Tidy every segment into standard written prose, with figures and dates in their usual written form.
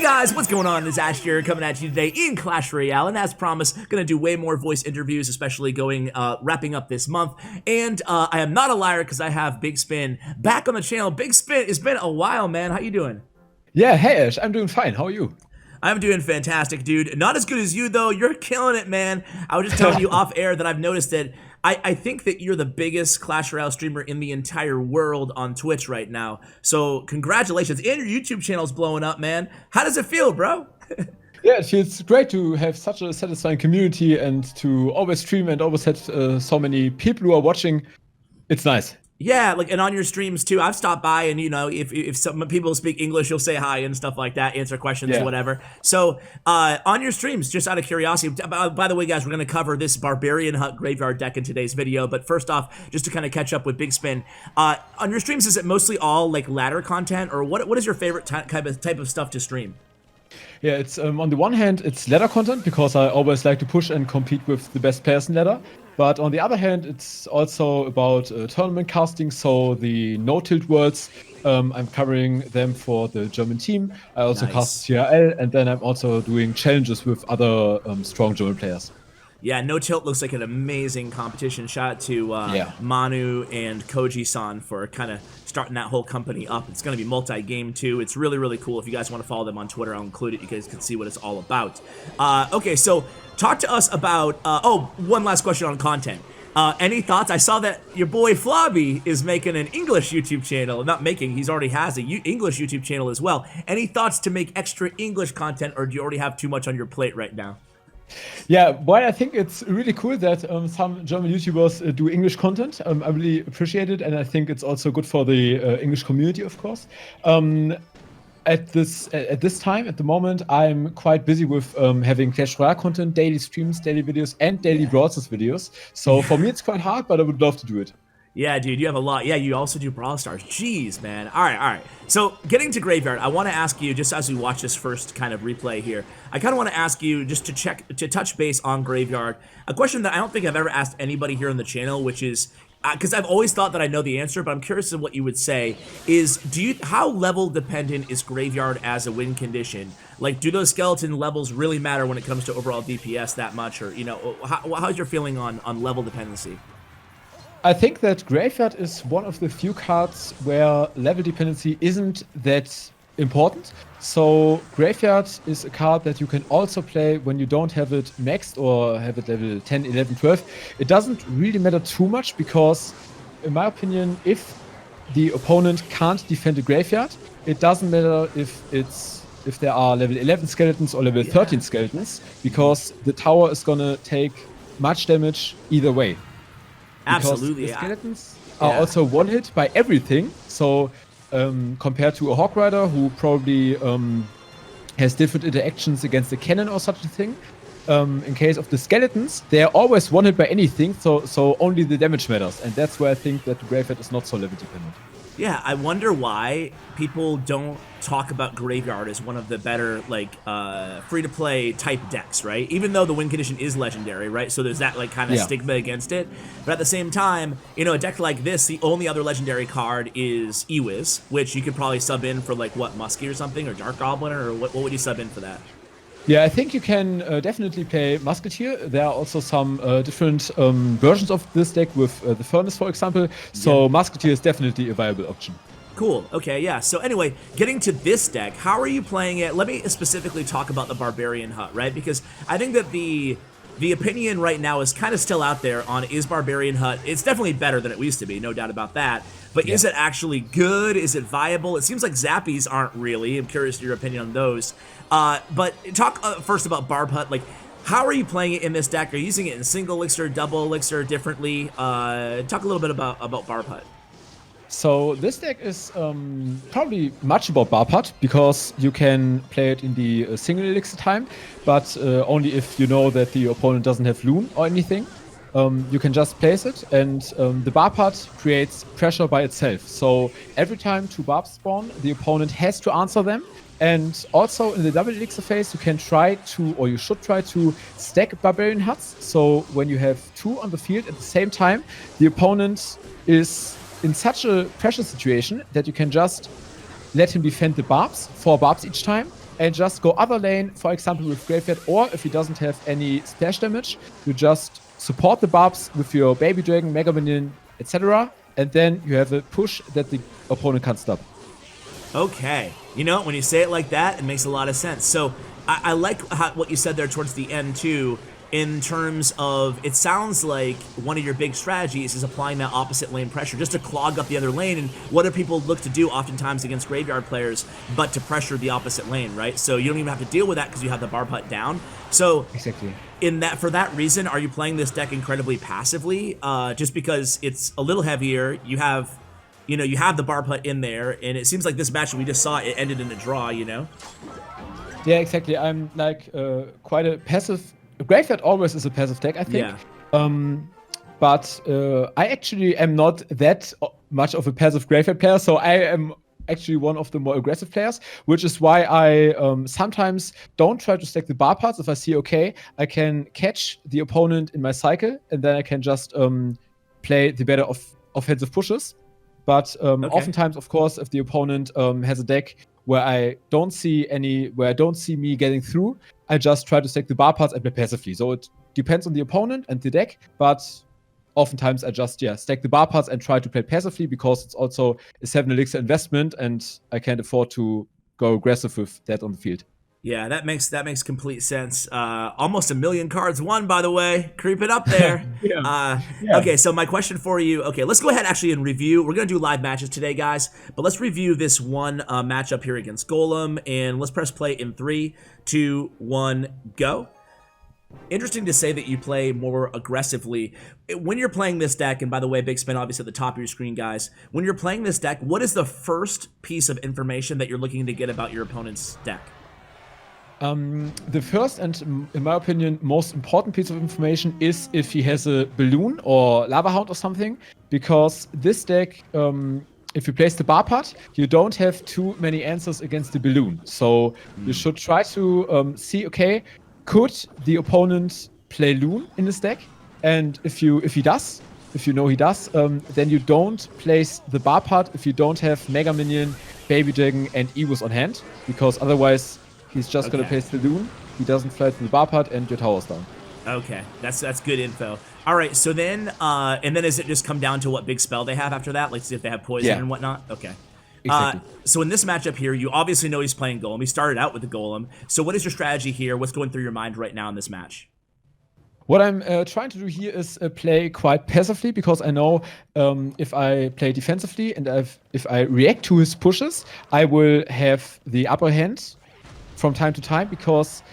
guys, what's going on? This is Ash here coming at you today in Clash Royale, and as promised, gonna do way more voice interviews, especially wrapping up this month. And I am not a liar because I have BigSpin back on the channel. BigSpin, it's been a while, man. How you doing? Yeah, hey Ash, I'm doing fine. How are you? I'm doing fantastic, dude. Not as good as you, though. You're killing it, man. I was just telling you off air that I've noticed that I think that you're the biggest Clash Royale streamer in the entire world on Twitch right now. So congratulations. And your YouTube channel's blowing up, man. How does it feel, bro? Yeah, it feels great to have such a satisfying community and to always stream and always have so many people who are watching. It's nice. Yeah, like, and on your streams too, I've stopped by and, you know, if some people speak English, you'll say hi and stuff like that, answer questions, whatever. So, on your streams, just out of curiosity, by the way, guys, we're going to cover this Barbarian Hut graveyard deck in today's video, but first off, just to kind of catch up with BigSpin, on your streams, is it mostly all, like, ladder content, or what is your favorite type of stuff to stream? Yeah, it's on the one hand, it's ladder content because I always like to push and compete with the best players in ladder. But on the other hand, it's also about tournament casting, so the no-tilt worlds, I'm covering them for the German team. I also cast CRL, and then I'm also doing challenges with other strong German players. Yeah, No Tilt looks like an amazing competition. Shout out to Manu and Koji-san for kind of starting that whole company up. It's going to be multi-game too. It's really, really cool. If you guys want to follow them on Twitter, I'll include it. You guys can see what it's all about. Okay, so talk to us about... one last question on content. Any thoughts? I saw that your boy Flobby is making an English YouTube channel. Not making, he's already has an English YouTube channel as well. Any thoughts to make extra English content, or do you already have too much on your plate right now? Yeah, well, I think it's really cool that some German YouTubers do English content. I really appreciate it, and I think it's also good for the English community, of course. At this time, at the moment, I'm quite busy with having Clash Royale content, daily streams, daily videos, and daily Brawl Stars videos. So for me, it's quite hard, but I would love to do it. Yeah, dude, you have a lot. Yeah, you also do Brawl Stars. Jeez, man. All right. So, getting to Graveyard, I want to ask you, just as we watch this first kind of replay here, I kind of want to ask you just to touch base on Graveyard, a question that I don't think I've ever asked anybody here on the channel, which is, because I've always thought that I know the answer, but I'm curious of what you would say, is how level dependent is Graveyard as a win condition? Like, do those skeleton levels really matter when it comes to overall DPS that much, or, you know, how's your feeling on level dependency? I think that Graveyard is one of the few cards where level dependency isn't that important. So Graveyard is a card that you can also play when you don't have it maxed or have it level 10, 11, 12. It doesn't really matter too much because, in my opinion, if the opponent can't defend a Graveyard, it doesn't matter if there are level 11 skeletons or level 13 skeletons, because the tower is gonna take much damage either way. Absolutely. The skeletons are also one hit by everything. So compared to a Hawk Rider, who probably has different interactions against the cannon or such a thing, in case of the skeletons, they are always one hit by anything. So only the damage matters, and that's where I think that the Graveyard is not so level dependent. Yeah, I wonder why people don't talk about Graveyard as one of the better, like, free-to-play type decks, right? Even though the win condition is legendary, right? So there's that, like, kind of stigma against it. But at the same time, you know, a deck like this, the only other legendary card is Ewiz, which you could probably sub in for, like, what, Muskie or something? Or Dark Goblin? Or what would you sub in for that? Yeah, I think you can definitely play Musketeer. There are also some different versions of this deck with the Furnace, for example. So Musketeer is definitely a viable option. Cool. Okay, yeah. So anyway, getting to this deck, how are you playing it? Let me specifically talk about the Barbarian Hut, right? Because I think that the opinion right now is kind of still out there on, is Barbarian Hut, it's definitely better than it used to be, no doubt about that. But is it actually good? Is it viable? It seems like Zappies aren't really. I'm curious to your opinion on those. But talk first about Barb Hut. Like, how are you playing it in this deck? Are you using it in single elixir, double elixir, differently? Talk a little bit about Barb Hut. So this deck is probably much about Barb Hut because you can play it in the single elixir time, but only if you know that the opponent doesn't have Loon or anything. You can just place it, and the Barb Hut creates pressure by itself. So every time two Barbs spawn, the opponent has to answer them. And also in the double elixir phase, you can try to, or you should try to, stack Barbarian Huts. So when you have two on the field at the same time, the opponent is in such a pressure situation that you can just let him defend the Barbs, 4 Barbs each time, and just go other lane, for example, with Graveyard, or if he doesn't have any splash damage, you just support the barbs with your Baby Dragon, Mega Minion, etc. And then you have a push that the opponent can't stop. Okay. You know, when you say it like that, it makes a lot of sense. So I like what you said there towards the end, too, in terms of it sounds like one of your big strategies is applying that opposite lane pressure just to clog up the other lane. And what do people look to do oftentimes against Graveyard players but to pressure the opposite lane, right? So you don't even have to deal with that because you have the Barb Hut down. So exactly. For that reason, are you playing this deck incredibly passively? Just because it's a little heavier, you have the Barb Hut in there, and it seems like this match we just saw, it ended in a draw, you know? Yeah, exactly. I'm like quite a passive. Graveyard always is a passive deck, I think. Yeah. But I actually am not that much of a passive Graveyard player, so I am actually one of the more aggressive players, which is why I sometimes don't try to stack the bar parts. If I see, okay, I can catch the opponent in my cycle, and then I can just play the better offensive pushes. But oftentimes, of course, if the opponent has a deck where I don't see me getting through, I just try to stack the bar parts and play passively. So it depends on the opponent and the deck, but oftentimes I just stack the bar parts and try to play passively because it's also a 7 elixir investment and I can't afford to go aggressive with that on the field. Yeah, that makes complete sense. Almost 1 million cards won, by the way. Creeping up there. Yeah. Okay, so my question for you. Okay, let's go ahead actually and review. We're going to do live matches today, guys. But let's review this one matchup here against Golem. And let's press play in 3, 2, 1, go. Interesting to say that you play more aggressively. When you're playing this deck, and by the way, BigSpin obviously at the top of your screen, guys. When you're playing this deck, what is the first piece of information that you're looking to get about your opponent's deck? The first and, in my opinion, most important piece of information is if he has a Balloon or Lava Hound or something, because this deck, if you place the bar part, you don't have too many answers against the Balloon. So you should try to see, okay, could the opponent play Loon in this deck? And if you know he does, then you don't place the bar part if you don't have Mega Minion, Baby Dragon, and Ewo's on hand, because otherwise he's just gonna place the Loon, he doesn't fly to the bar part, and your tower's down. Okay, that's good info. All right, so then, and then does it just come down to what big spell they have after that? Like, see if they have poison and whatnot? Okay. Exactly. So in this matchup here, you obviously know he's playing Golem. He started out with the Golem. So what is your strategy here? What's going through your mind right now in this match? What I'm trying to do here is play quite passively, because I know if I play defensively and if I react to his pushes, I will have the upper hand from time to time, because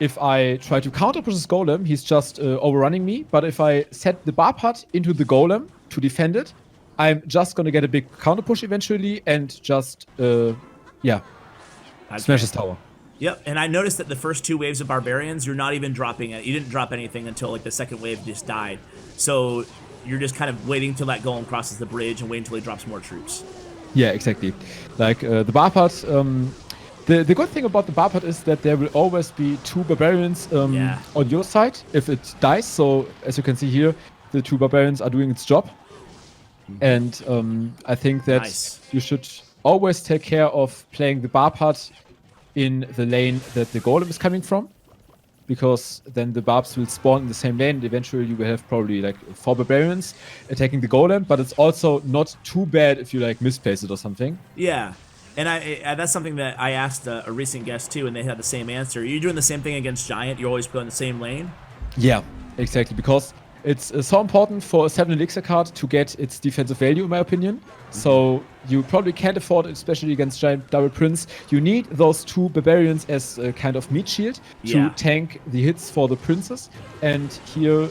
if I try to counter push his Golem, he's just overrunning me. But if I set the bar part into the Golem to defend it, I'm just gonna get a big counter push eventually and just smash his tower. Yep, and I noticed that the first 2 waves of Barbarians, you're not even dropping it. You didn't drop anything until like the second wave just died. So you're just kind of waiting till that Golem crosses the bridge and waiting until he drops more troops. Yeah, exactly. Like the bar part, the good thing about the bar part is that there will always be 2 Barbarians on your side if it dies. So as you can see here, the 2 Barbarians are doing its job. And I think that you should always take care of playing the bar part in the lane that the Golem is coming from, because then the barbs will spawn in the same lane, and eventually you will have probably like 4 Barbarians attacking the Golem, but it's also not too bad if you like misplace it or something. Yeah, and that's something that I asked a recent guest too, and they had the same answer. Are you doing the same thing against Giant? You always go in the same lane? Yeah, exactly, because it's so important for a 7 elixir card to get its defensive value, in my opinion. So you probably can't afford it, especially against Giant Double Prince. You need those 2 Barbarians as a kind of meat shield to tank the hits for the Princes. And here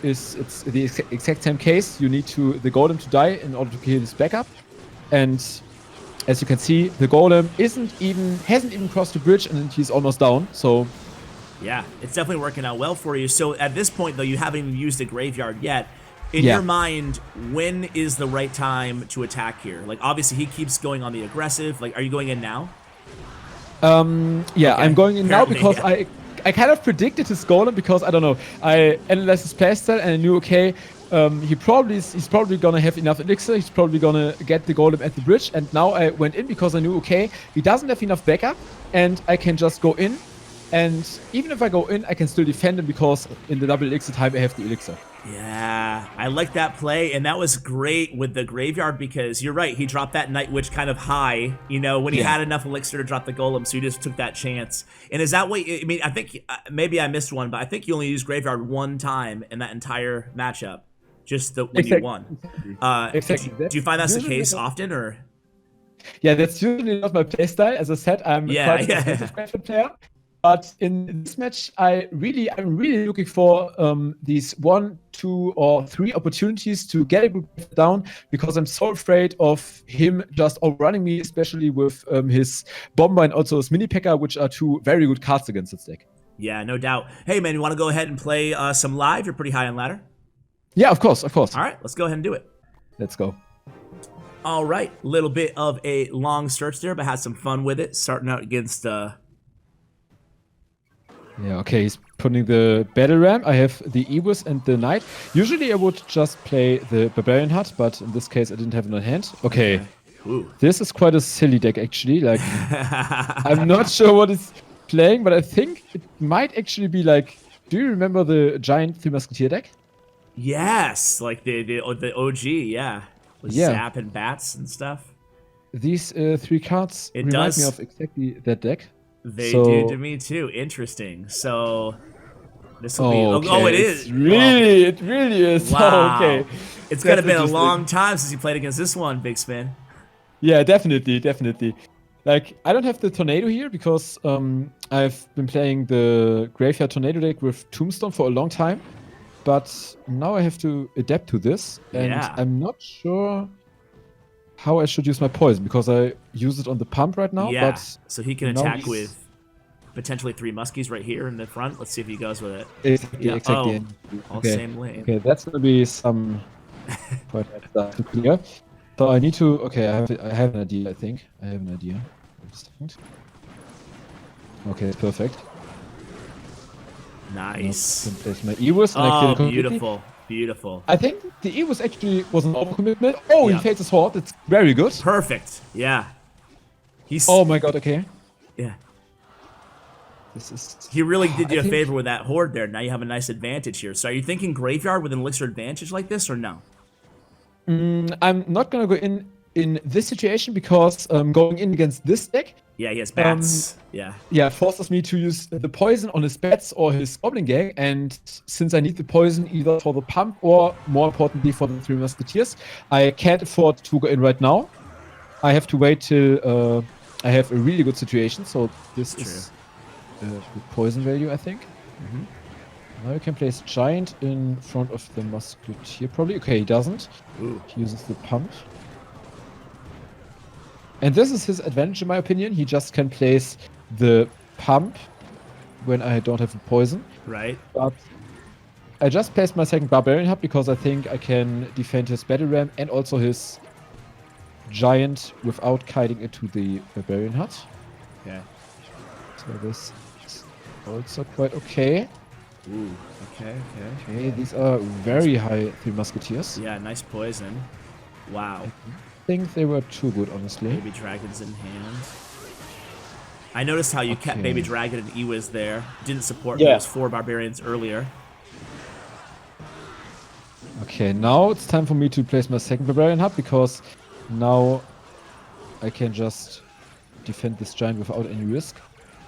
it's the exact same case. You need the Golem to die in order to kill his backup. And as you can see, the Golem hasn't even crossed the bridge, and he's almost down. So yeah, it's definitely working out well for you. So at this point, though, you haven't even used the Graveyard yet. In your mind, when is the right time to attack here? Like, obviously, he keeps going on the aggressive. Like, are you going in now? Yeah, I'm going in now because I kind of predicted his Golem, because, I don't know, I analyzed his playstyle and I knew, okay, He's probably gonna have enough elixir. He's probably gonna get the golem at the bridge. And now I went in because I knew, okay, he doesn't have enough backup, and I can just go in. And even if I go in, I can still defend him because in the double elixir time I have the elixir. Yeah, I like that play, and that was great with the graveyard because you're right. He dropped that Night Witch kind of high, you know, when he had enough elixir to drop the golem, so he just took that chance. And is that what? I mean, I think maybe I missed one, but I think you only used graveyard one time in that entire matchup, just when you won. Exactly. Do you find that's the case often, or? Yeah, that's usually not my playstyle. As I said, I'm quite a defensive player. But in this match, I'm really looking for these 1, 2, or 3 opportunities to get it down because I'm so afraid of him just overrunning me, especially with his Bomber and also his Mini P.E.K.K.A, which are 2 very good cards against this deck. Yeah, no doubt. Hey, man, you want to go ahead and play some live? You're pretty high on ladder. Yeah, of course, of course. All right, let's go ahead and do it. Let's go. All right, little bit of a long search there, but had some fun with it. Starting out against... Yeah, okay, he's putting the Battle Ram. I have the Ewis and the Knight. Usually I would just play the Barbarian Hut, but in this case I didn't have it on hand. Okay, this is quite a silly deck actually. Like, I'm not sure what it's playing, but I think it might actually be like, do you remember the giant Three Musketeer deck? Yes, like the OG, yeah. With Zap and Bats and stuff. These 3 cards remind me of exactly that deck. They do to me too. Interesting. So this will be. Okay. Oh, it is. It really is. Wow. Oh, okay. It's gonna been a long time since you played against this one, BigSpin. Yeah, definitely. Like, I don't have the Tornado here because I've been playing the Graveyard Tornado deck with Tombstone for a long time, but now I have to adapt to this, and I'm not sure how I should use my poison because I use it on the pump right now. Yeah, but so he can attack with potentially 3 muskies right here in the front. Let's see if he goes with it. Exactly. All same lane. Okay, that's gonna be some quite stuff to clear. So I need to. Okay, I have an idea. I think I have an idea. Wait a second. Okay, it's perfect. Nice. I can place my Ewis and I kill it completely. Beautiful. Beautiful. I think the Ewis actually was an overcommitment. Oh, he fades his Horde. It's very good. Perfect. Yeah. He's. Oh my god. Okay. Yeah. This is. He really did you a favor with that Horde there. Now you have a nice advantage here. So are you thinking graveyard with an elixir advantage like this or no? I'm not gonna go in this situation because going in against this deck. Yeah, he has bats. Yeah, forces me to use the poison on his bats or his Goblin Gang, and since I need the poison either for the pump or, more importantly, for the 3 Musketeers, I can't afford to go in right now. I have to wait till I have a really good situation, so this is the poison value, I think. Now you can place Giant in front of the Musketeer, probably. Okay, he doesn't. He uses the pump. And this is his advantage, in my opinion. He just can place the pump when I don't have a poison. Right. But I just placed my second Barbarian Hut because I think I can defend his Battle Ram and also his Giant without kiting into the Barbarian Hut. Okay. So this is also quite okay. Ooh. Okay. These are very high 3 Musketeers. Yeah, nice poison. Wow. I think they were too good, honestly. Baby Dragons in hand. I noticed how you kept Baby Dragon and Ewis there. Didn't support those 4 Barbarians earlier. Okay, now it's time for me to place my second Barbarian Hut because now I can just defend this Giant without any risk.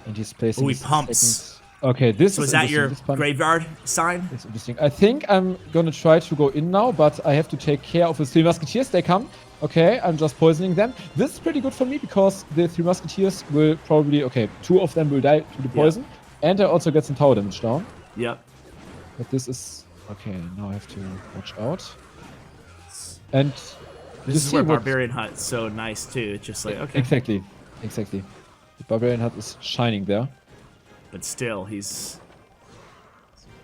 And he's placing. Oh, he pumps. Okay, this so is that your graveyard sign? It's interesting. I think I'm gonna try to go in now, but I have to take care of the 3 Musketeers. They come. Okay, I'm just poisoning them. This is pretty good for me because the 3 Musketeers will probably... Okay, 2 of them will die to the poison. And I also get some tower damage down. Yep. But this is... Okay, now I have to watch out. And... This is where Barbarian Hut's so nice too. It's just like, okay. Exactly. The Barbarian Hut is shining there. But still, he's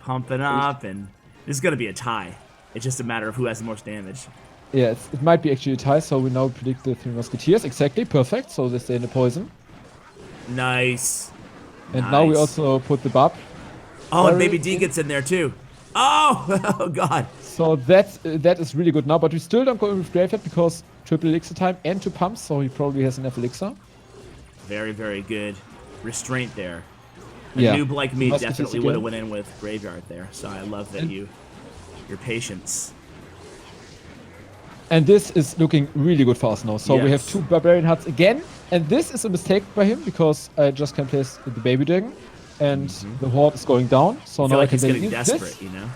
pumping up, and this is going to be a tie. It's just a matter of who has the most damage. Yeah, it might be actually a tie, so we now predict the 3 Musketeers. Exactly, perfect. So they stay in the poison. Nice. And now we also put the Barb. Oh, and Baby D gets in there too. Oh, oh God. So that is really good now, but we still don't go in with Graveyard because triple elixir time and 2 pumps, so he probably has enough elixir. Very, very good restraint there. A Yeah. noob like me Must be definitely physical. would have went in with Graveyard there, so I love that your patience. And this is looking really good for us now. So we have Yes. 2 Barbarian Huts again, and this is a mistake by him because I just can place the baby dragon, and the horde is going down. So I now feel like I can he's then getting use desperate, this. you know?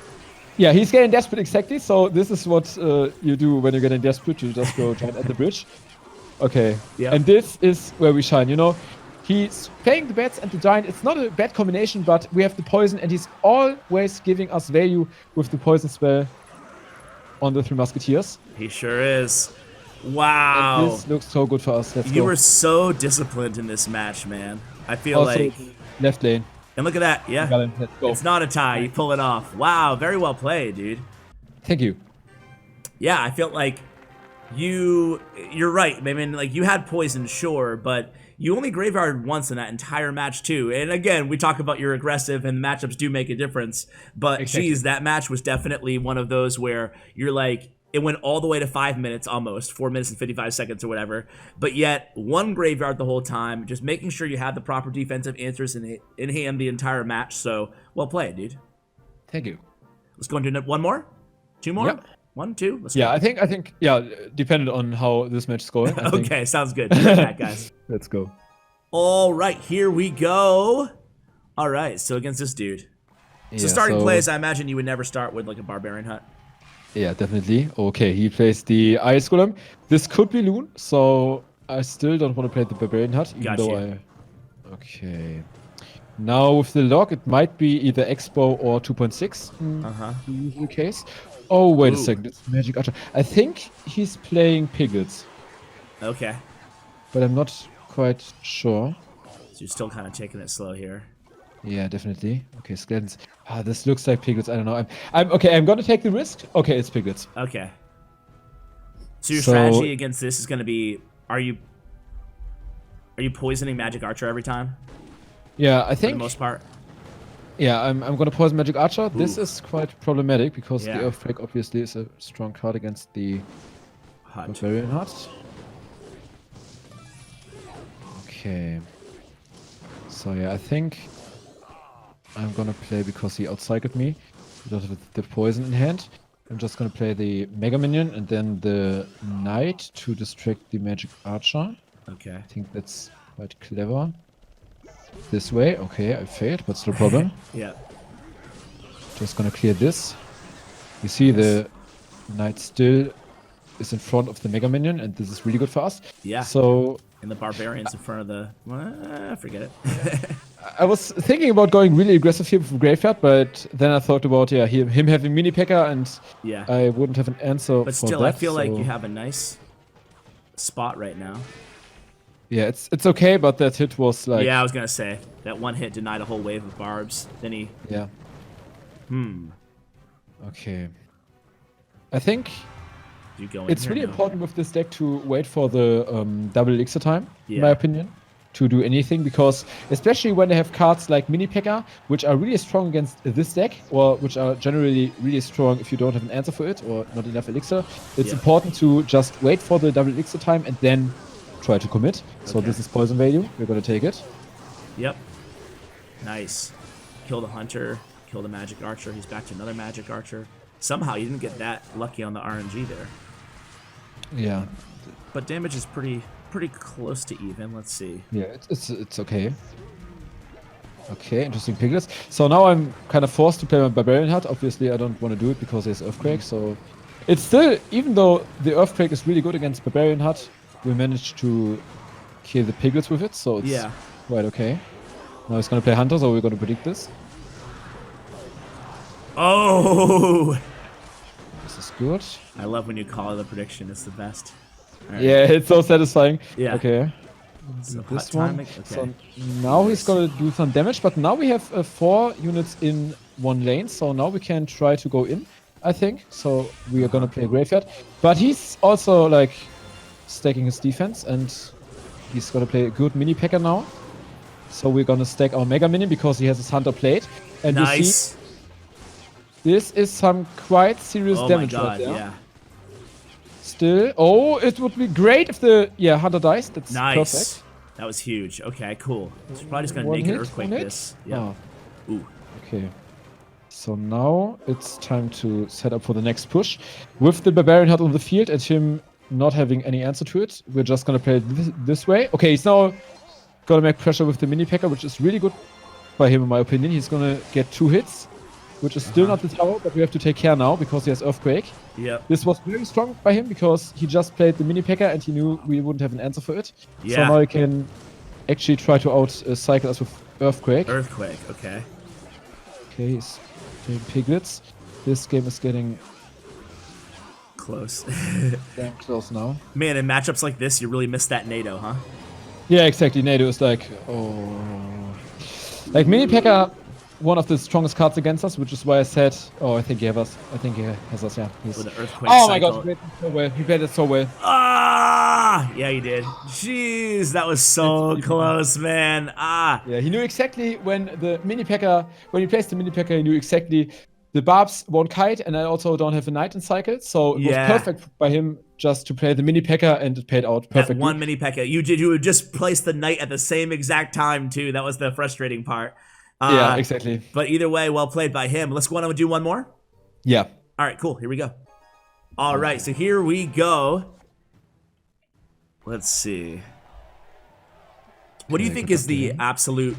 Yeah, he's getting desperate, exactly. So this is what you do when you're getting desperate. You just go giant at the bridge. Okay. Yeah. And this is where we shine, you know. He's playing the bats and the giant. It's not a bad combination, but we have the poison, and he's always giving us value with the poison spell on the 3 musketeers. He sure is. Wow. And this looks so good for us. Let's You go. were so disciplined in this match, man. I feel Also, like... left lane. And look at that, yeah. Got him. Let's go. It's not a tie. You pull it off. Wow, very well played, dude. Thank you. Yeah, I felt like you're right. I mean, like, you had poison, sure, but you only graveyarded once in that entire match, too. And again, we talk about you're aggressive and matchups do make a difference. But, Exactly. geez, that match was definitely one of those where you're like, it went all the way to 5 minutes almost, 4 minutes and 55 seconds or whatever. But yet, one graveyard the whole time, just making sure you had the proper defensive answers in hand the entire match. So, well played, dude. Thank you. Let's go into one more? 2 more? Yep. 1, 2? Let's Yeah, go. I think, yeah, depending on how this match is going. I think. Okay, sounds good. Good back, guys. Let's go. All right, here we go. All right, so against this dude. So starting plays, I imagine you would never start with like a Barbarian Hut. Yeah, definitely. Okay, he plays the Ice Golem. This could be Loon, so I still don't want to play the Barbarian Hut, even though I... Okay. Now with the lock, it might be either Expo or 2.6 in the usual case. Oh, wait a second. It's Magic Archer. I think he's playing Piglets, Okay. but I'm not quite sure. So you're still kind of taking it slow here. Yeah, definitely. Okay, Skeletons. Ah, this looks like Piglets. I don't know. I'm okay. I'm gonna take the risk. Okay, it's Piglets. Okay. So your strategy against this is going to be: Are you poisoning Magic Archer every time? Yeah, I For think. the most part. Yeah, I'm gonna poison Magic Archer. This is quite problematic because Yeah. the Earthquake obviously is a strong card against the Hut. Barbarian Hut. Okay. So yeah, I think I'm gonna play because he outcycled me. He does with the poison in hand. I'm just gonna play the Mega Minion and then the Knight to distract the Magic Archer. Okay. I think that's quite clever. This way, okay, I failed, but still problem. Yeah. Just gonna clear this. You see the Knight still is in front of the Mega Minion, and this is really good for us. Yeah. So And the Barbarians in front of the... forget it. I was thinking about going really aggressive here with Graveyard, but then I thought about him having mini P.E.K.K.A. and Yeah. I wouldn't have an answer. But for still, that, I feel like so- you have a nice spot right now. Yeah, it's okay, but that hit was like Yeah, I was going to say. That one hit denied a whole wave of barbs. Then he... yeah. Okay. I think You go in it's here really now. important with this deck to wait for the double elixir time, in my Yeah. opinion, to do anything, because especially when they have cards like mini P.E.K.K.A., which are really strong against this deck, or which are generally really strong if you don't have an answer for it or not enough elixir, it's Yeah. important to just wait for the double elixir time and then try to commit. So Okay. this is poison value. We're gonna take it. Yep. Nice. Kill the Hunter. Kill the Magic Archer. He's back to another Magic Archer. Somehow you didn't get that lucky on the RNG there. Yeah. But damage is pretty close to even. Let's see. Yeah, it's okay. Okay, interesting piglets. So now I'm kind of forced to play my Barbarian Hut. Obviously, I don't want to do it because there's Earthquake. So it's still, even though the Earthquake is really good against Barbarian Hut, we managed to kill the piglets with it. So it's Yeah. quite okay. Now he's gonna play Hunter, so we're gonna predict this. Oh! This is good. I love when you call it a prediction. It's the best. All right. Yeah, it's so satisfying. Yeah. Okay. So This hut one. timing. Okay. So now he's gonna do some damage, but now we have 4 units in one lane, so now we can try to go in, I think. So we are gonna play Graveyard, but he's also like stacking his defense, and he's gonna play a good mini P.E.K.K.A. now. So we're gonna stack our Mega Minion because he has his Hunter plate, and you see Nice. This is some quite serious Oh my damage god, right there. yeah. Still, oh, it would be great if the hunter dies. That's Nice. perfect. That was huge. Okay, cool. So we're probably just gonna One naked hit, earthquake one hit? this. Yeah. Oh, Ooh. okay. So now it's time to set up for the next push. With the Barbarian Hut on the field and him not having any answer to it, we're just gonna play it this way. Okay, he's now gonna make pressure with the mini P.E.K.K.A, which is really good by him in my opinion. He's gonna get 2 hits, which is still not the tower, but we have to take care now because he has Earthquake. Yep. This was very strong by him because he just played the mini P.E.K.K.A and he knew we wouldn't have an answer for it. Yeah. So now he can actually try to cycle us with Earthquake. Earthquake, okay. Okay, he's playing Piglets. This game is getting Close. damn close now. Man, in matchups like this, you really miss that NATO, huh? Yeah, exactly. NATO is like, oh. Like mini P.E.K.K.A, one of the strongest cards against us, which is why I said, oh, I think he has us. I think he has us, yeah. With the earthquake oh my cycle. god, he played it so well. He played it so well. Ah! Yeah, you did. Jeez, that was so close, man. Ah. Yeah, he knew exactly when the mini P.E.K.K.A, when he placed the mini P.E.K.K.A, he knew exactly the barbs won't kite, and I also don't have a knight in cycle, so it was perfect by him just to play the mini P.E.K.K.A, and it paid out perfectly. That one mini P.E.K.K.A. You would just place the knight at the same exact time, too. That was the frustrating part. Yeah, exactly. But either way, well played by him. Let's go on and do one more. Yeah. All right, cool. Here we go. All right, so here we go. Let's see. What do you think is the absolute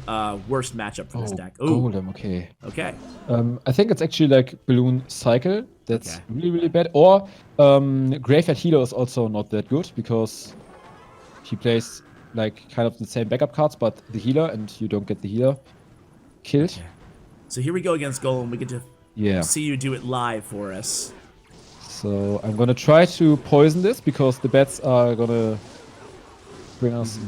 worst matchup for this deck? Ooh, Golem, okay. Okay. I think it's actually like Balloon Cycle. That's really, really bad. Or Graveyard Healer is also not that good because he plays like kind of the same backup cards, but the healer, and you don't get the healer killed. Okay. So here we go against Golem. We get to see you do it live for us. So I'm gonna try to poison this because the bats are gonna bring us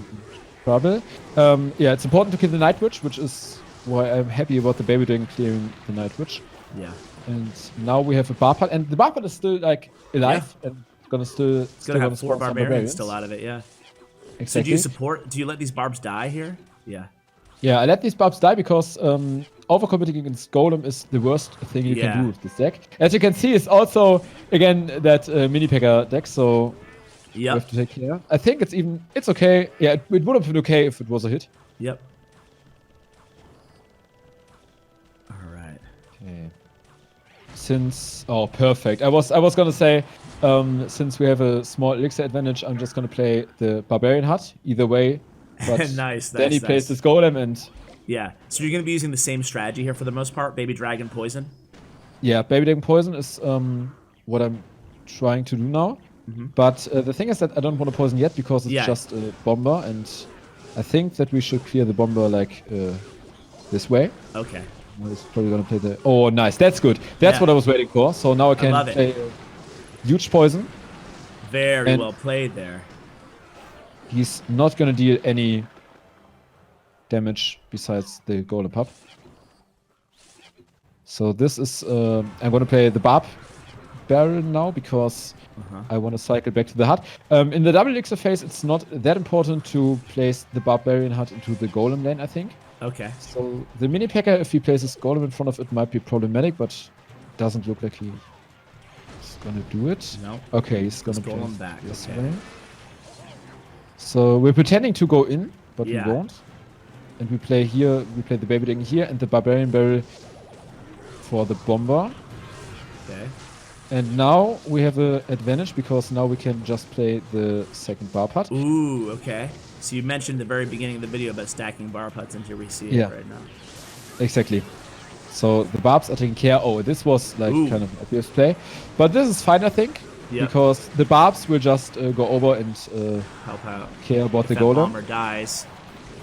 trouble. Yeah, it's important to kill the Night Witch, which is why I'm happy about the Baby Dragon clearing the Night Witch. Yeah. And now we have a Barbarian, and the Barbarian is still like alive and gonna still have 4 barbarians still out of it. Yeah. Exactly. So do you support? Do you let these barbs die here? Yeah. Yeah, I let these barbs die because overcommitting against Golem is the worst thing you can do with this deck. As you can see, it's also again that mini P.E.K.K.A deck, so we have to take care. I think it's okay. Yeah, it would have been okay if it was a hit. Yep. All right. Okay. Perfect. I was gonna say, since we have a small elixir advantage, I'm just gonna play the Barbarian Hut either way. But nice. Then he plays this Golem and yeah. So you're gonna be using the same strategy here for the most part, Baby Dragon Poison. Yeah, Baby Dragon Poison is what I'm trying to do now. But the thing is that I don't want to poison yet because it's just a bomber, and I think that we should clear the bomber like this way. Okay. He's probably gonna play the. Oh, nice. That's good. That's what I was waiting for. So now I can play huge poison. Very well played there. He's not gonna deal any damage besides the Golem Pup. So this is I'm gonna play the Barb Barrel now because I want to cycle back to the hut. In the double elixir phase, it's not that important to place the Barbarian Hut into the Golem lane, I think. Okay. So the mini P.E.K.K.A, if he places Golem in front of it, might be problematic, but doesn't look like he's gonna do it. No. Okay, he's gonna play Golem back. this Okay. way. So we're pretending to go in, but we won't. And we play here, we play the Baby Dragon here, and the Barbarian Barrel for the Bomber. Okay. And now we have an advantage because now we can just play the second Barb Hut. Ooh, okay. So you mentioned at the very beginning of the video about stacking Barb Huts, and here we see it right now. Exactly. So the Barbs are taking care. Oh, this was like kind of an obvious play. But this is fine, I think. Because the Barbs will just go over and help out. Care about the Golem. Golem. Bomber dies.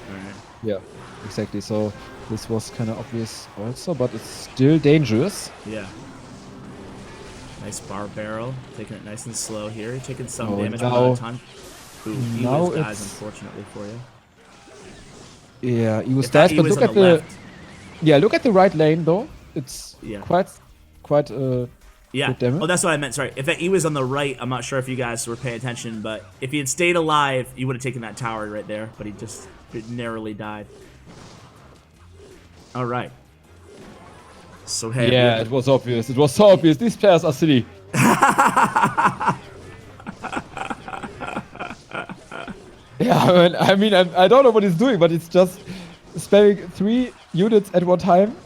All right. Yeah, exactly. So this was kind of obvious also, but it's still dangerous. Yeah. Nice bar barrel. Taking it nice and slow here. You're taking some damage a lot of time. Ooh, Ewis dies, unfortunately, for you. Yeah, Ewis dies, but look at the... Yeah, look at the right lane, though. It's quite good damage. Oh, that's what I meant. Sorry. If he was on the right, I'm not sure if you guys were paying attention, but if he had stayed alive, you would have taken that tower right there, but he just narrowly died. All right. So hey, Yeah, it was obvious. It was so obvious. These players are silly. Yeah, I mean, I don't know what he's doing, but it's just spamming 3 units at one time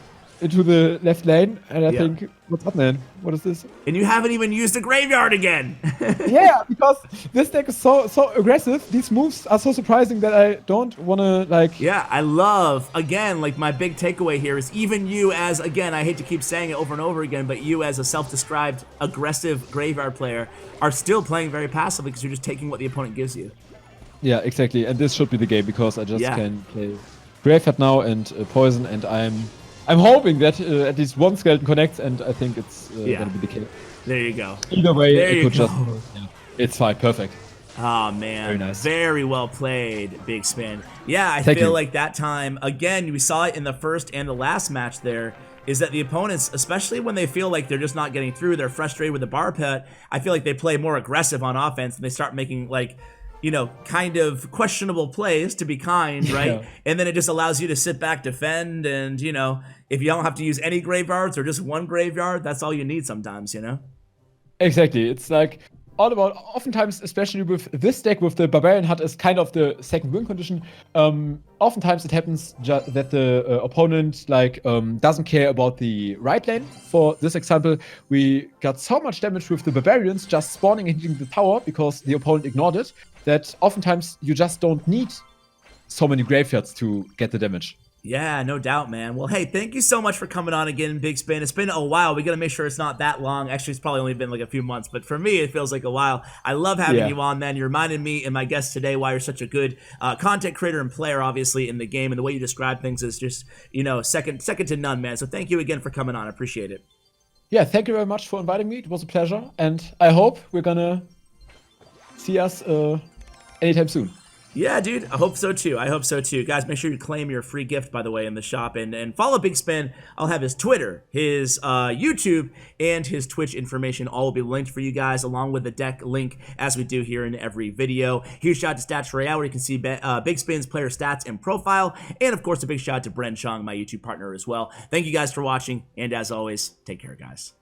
into the left lane, and I think, what's up, man? What is this? And you haven't even used the graveyard again. Yeah, because this deck is so aggressive. These moves are so surprising that I don't want to, like... Yeah, I love, again, like my big takeaway here is even you as, again, I hate to keep saying it over and over again, but you as a self-described aggressive graveyard player are still playing very passively because you're just taking what the opponent gives you. Yeah, exactly. And this should be the game because I just can play Graveyard now and Poison, and I'm hoping that at least one skeleton connects, and I think it's gonna be the case. There you go. Either way, there it could go. just it's fine, perfect. Oh man, very nice. Very well played, BigSpin. Yeah, I feel like that time again. We saw it in the first and the last match. There is that the opponents, especially when they feel like they're just not getting through, they're frustrated with the bar pet. I feel like they play more aggressive on offense, and they start making like, you know, kind of questionable plays, to be kind, right? Yeah. And then it just allows you to sit back, defend, and, you know, if you don't have to use any graveyards or just one graveyard, that's all you need sometimes, you know? Exactly. It's like all about, oftentimes, especially with this deck, with the Barbarian Hut as kind of the second win condition, oftentimes it happens that the opponent like doesn't care about the right lane. For this example, we got so much damage with the Barbarians just spawning and hitting the tower because the opponent ignored it, that oftentimes you just don't need so many graveyards to get the damage. Yeah, no doubt, man. Well, hey, thank you so much for coming on again, BigSpin. It's been a while. We got to make sure it's not that long. Actually, it's probably only been like a few months, but for me, it feels like a while. I love having you on, man. You reminded me and my guest today why you're such a good content creator and player, obviously, in the game, and the way you describe things is just, you know, second to none, man. So thank you again for coming on. I appreciate it. Yeah, thank you very much for inviting me. It was a pleasure, and I hope we're gonna see us anytime soon. Yeah, dude, I hope so too. I hope so too. Guys, make sure you claim your free gift, by the way, in the shop, and follow BigSpin. I'll have his Twitter, his YouTube, and his Twitch information all will be linked for you guys, along with the deck link, as we do here in every video. Huge shout out to Stats Royale, where you can see BigSpin's player stats and profile, and of course, a big shout out to Bren Chong, my YouTube partner as well. Thank you guys for watching, and as always, take care, guys.